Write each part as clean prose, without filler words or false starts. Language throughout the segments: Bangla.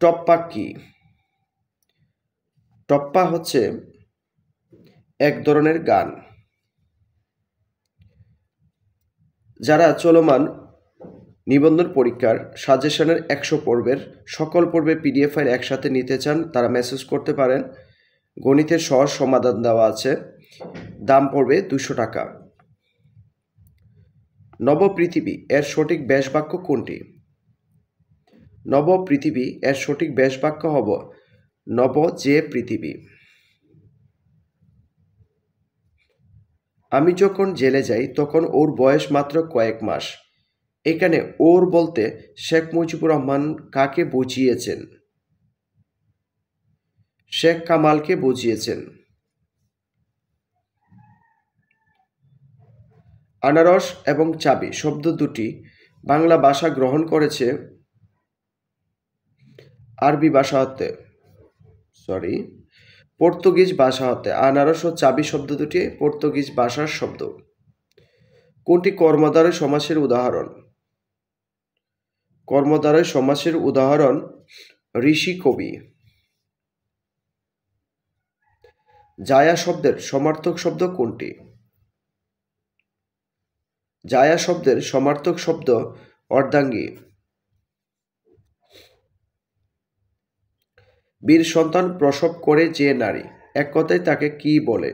টপ্পা কি? টপ্পা হচ্ছে এক ধরনের গান। যারা চলমান নিবন্ধন পরীক্ষার সাজেশনের 100 পর্বের সকল পর্বে পিডিএফ ফাইল একসাথে নিতে চান তারা মেসেজ করতে পারেন। গণিতের সহজ সমাধান দেওয়া আছে। দাম পড়বে 200 টাকা। নবপৃথিবী এর সঠিক ব্যাসবাক্য কোনটি? নবপৃথিবী এর সঠিক ব্যাসবাক্য হব নব যে পৃথিবী। আমি যখন জেলে যাই তখন ওর বয়স মাত্র কয়েক মাস। এখানে ওর বলতে শেখ মুজিবুর রহমান কাকে বুঝিয়েছেন? শেখ কামালকে বুঝিয়েছেন। আনারস এবং চাবি শব্দ দুটি বাংলা ভাষা গ্রহণ করেছে আরবি ভাষা হতে পর্তুগিজ ভাষা হতে। আনারস ও চাবি শব্দ দুটি পর্তুগিজ ভাষার শব্দ। কোনটি কর্মধারয় সমাসের উদাহরণ? কর্মধারয় সমাসের উদাহরণ ঋষি কবি। জায়া শব্দের সমার্থক শব্দ কোনটি? জায়া শব্দের সমার্থক শব্দ অর্ধাঙ্গী। বীর সন্তান প্রসব করে যে নারী, এক কথায় তাকে কি বলে?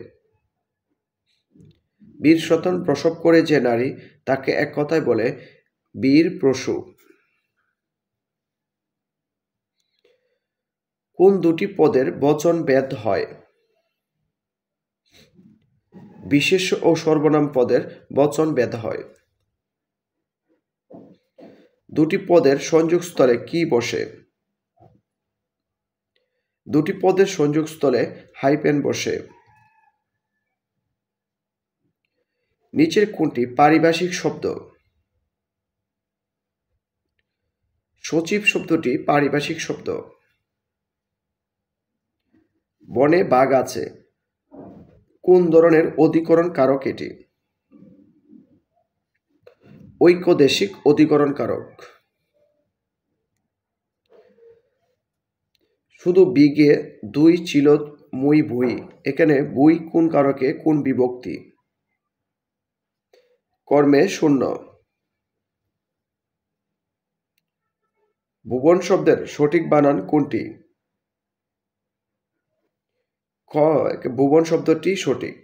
বীর সন্তান প্রসব করে যে নারী তাকে এক কথায় বলে বীর প্রসূ। কোন দুটি পদের বচন ভেদ হয়? বিশেষ্য ও সর্বনাম পদের বচন ভেদ হয়। দুটি পদের সংযোগস্থলে কি বসে? দুটি পদের সংযোগস্থলে হাইফেন বসে। নিচের কোনটি পারিভাষিক শব্দ? সচিব শব্দটি পারিভাষিক শব্দ। বনে বাঘ আছে কোন ধরনের অধিকরণ কারক এটি? ঐক্যদেশিক অধিকরণ কারক। শুধু বিগে দুই ছিল মুই ভুই, এখানে বুই কোন কারকে কোন বিভক্তি? কর্মে শূন্য। ভুবন শব্দের সঠিক বানান কোনটি? খ ভুবন শব্দটি সঠিক।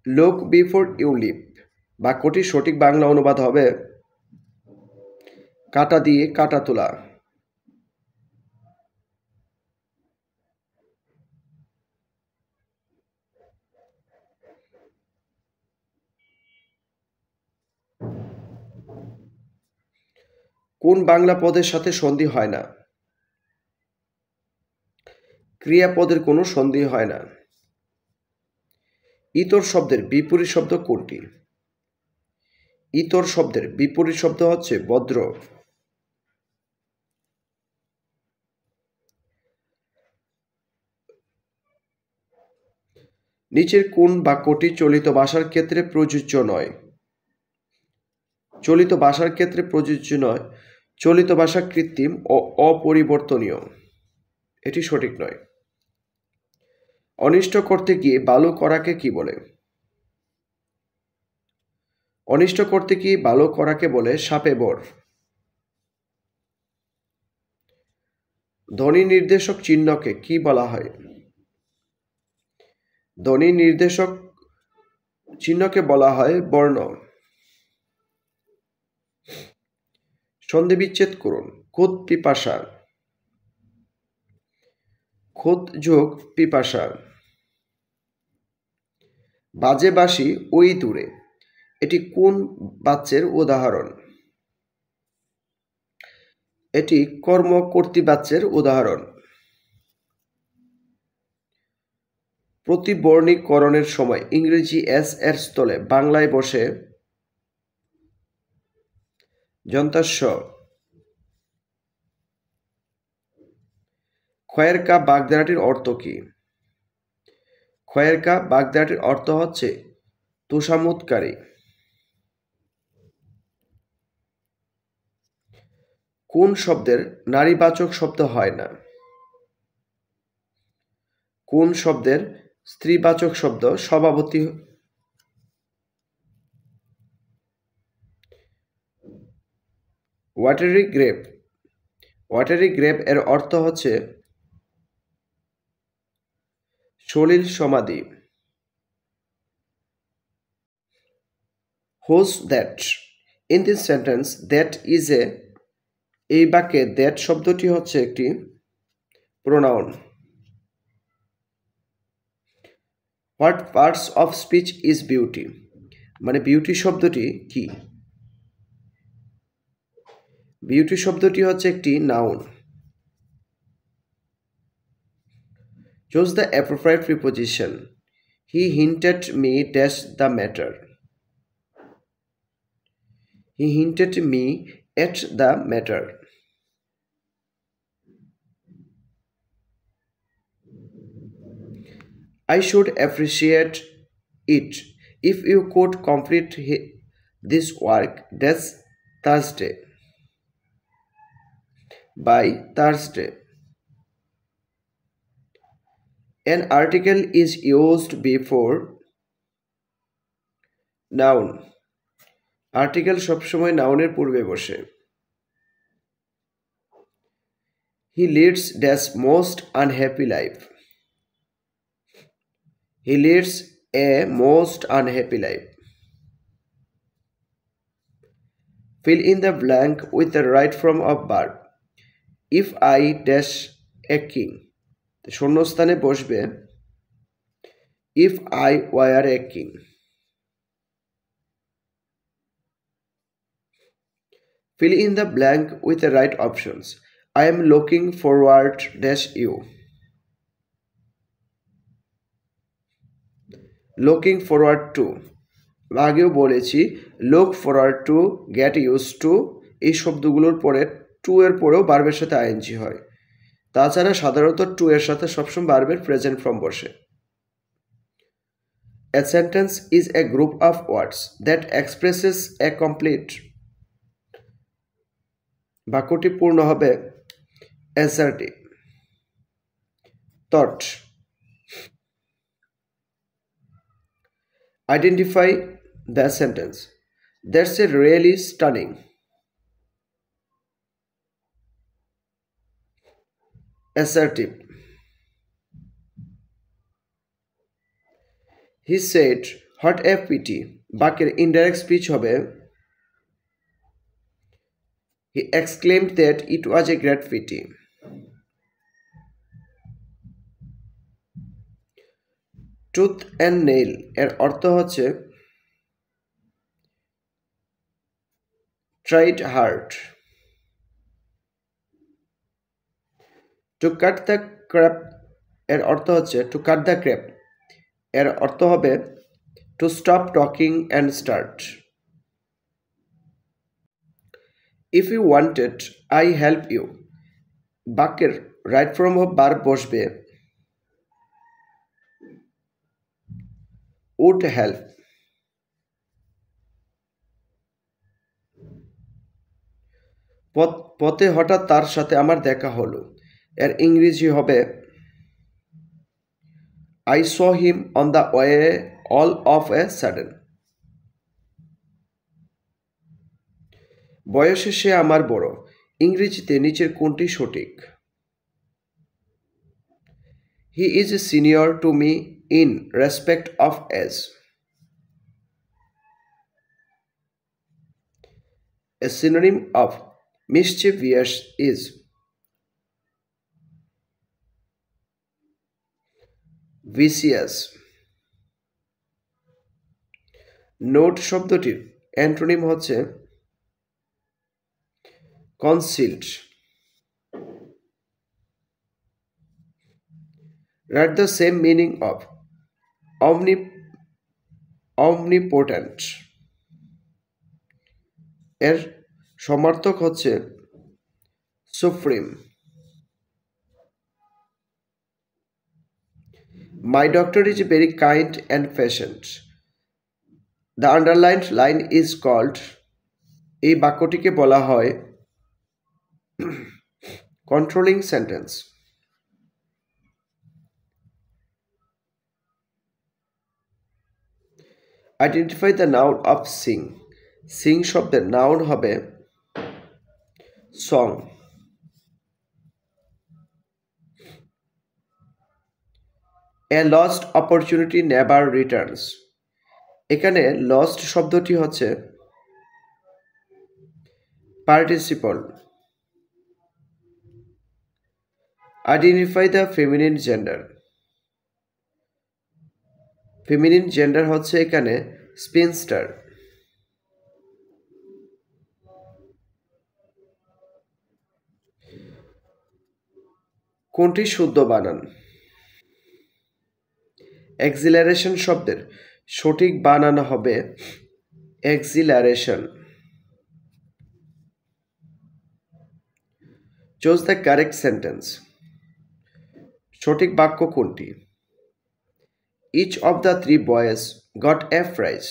লুক বিফোর ইউ লিভ বাক্যটির সঠিক বাংলা অনুবাদ হবে কাটা দিয়ে কাটা তোলা। কোন বাংলা পদের সাথে সন্ধি হয় না? ক্রিয়াপদের কোনো সন্ধি হয় না। ইতর শব্দের বিপরীত শব্দ কোনটি? ইতর শব্দের বিপরীত শব্দ হচ্ছে ভদ্র। নিচের কোন বাক্যটি চলিত ভাষার ক্ষেত্রে প্রযোজ্য নয়? চলিত ভাষার ক্ষেত্রে প্রযোজ্য নয়। চলিত ভাষা কৃত্রিম ও অপরিবর্তনীয়, এটি সঠিক নয়। অনিষ্ট করতে গিয়ে ভালো করাকে কি বলে? অনিষ্ট করতে গিয়ে ভালো করাকে বলে শাপে বর। ধ্বনি নির্দেশক চিহ্নকে কি বলা হয়? ধ্বনি নির্দেশক চিহ্নকে বলা হয় বর্ণ। সন্ধি বিচ্ছেদ করুন। খুদ পিপাসা। খুদ যোগ পিপাসা। বাজে বাঁশি ওই দূরে, এটি কোন বাচ্যের উদাহরণ? এটি কর্মকর্তৃবাচ্যের উদাহরণ। প্রতিবর্ণীকরণের সময় ইংরেজি এস এর স্থলে বাংলায় বসে যন্তাস্য। খয়ের কা বাগধারাটির অর্থ কি? খয়ের কা বাগধারাটির অর্থ হচ্ছে তোষামোদকারী। কোন শব্দের নারীবাচক শব্দ হয় না? কোন শব্দের স্ত্রীবাচক শব্দ সভাপতি? Watery grape. ওয়াটারি গ্রেপ এর অর্থ হচ্ছে সলিল সমাধি। Who's that? In this sentence, that is a এই বাক্যে that শব্দটি হচ্ছে একটি pronoun. What parts of speech is beauty? মানে বিউটি শব্দটি কি? বিউটি শব্দটি হচ্ছে একটি noun. Choose the appropriate preposition. He hinted me dash the matter. He hinted me at the matter. I should appreciate it if you could complete this work this Thursday. By Thursday. An article is used before noun. Article সবসময় নাউনের পূর্বে বসে। He leads dash most unhappy life. He leads a most unhappy life. Fill in the blank with the right form of verb. If I dash a king. শূন্যস্থানে বসবে if I were a king. Fill in the blank with the right options. I am looking forward dash you. Looking forward to. আগেও বলেছি look forward to, get used to এই শব্দগুলোর পরে to এর পরেও ভার্বের সাথে আইএনজি হয়। তাছাড়া সাধারণত to এর সাথে সবসময় ভার্বের প্রেজেন্ট ফর্ম বসে। A sentence is a group of words that expresses a complete. বাক্যটি পূর্ণ হবে assertive. Thought. Identify the sentence. That's a really stunning. Assertive. He said, what a pity. বাক্যের indirect speech হবে He exclaimed that it was a great pity. Tooth and nail এর অর্থ হচ্ছে tried hard. To cut the crap এর অর্থ হচ্ছে to cut the crap এর অর্থ হবে to stop talking and start. If you wanted, I help you. বাক্যের right form of verb বসবে would help. পথে হঠাৎ তার সাথে আমার দেখা হলো এর ইংরেজি হবে I saw him on the way all of a sudden. বয়সে সে আমার বড় ইংরেজিতে নিচের কোনটি সঠিক? He is a senior to me in respect of age. A synonym of mischievous is vicious. Note শব্দটির অ্যান্টোনিম হচ্ছে concealed. Write the same meaning of omnipotent. এর সমার্থক হচ্ছে supreme. My doctor is very kind and patient. The underlined line is called এই বাক্যটিকে বলা হয় controlling sentence. Identify the noun of Singh. Singh শব্দের নাউন হবে song. A lost opportunity never Returns. এখানে লস্ট শব্দটি হচ্ছে participle. Identify the feminine gender. Feminine gender হচ্ছে এখানে স্পিনস্টার। কোনটি শুদ্ধ বানান? এক্সিলারেশন শব্দের সঠিক বানান হবে acceleration. Choose the correct sentence. সঠিক বাক্য কোনটি? Each of the three boys got a prize.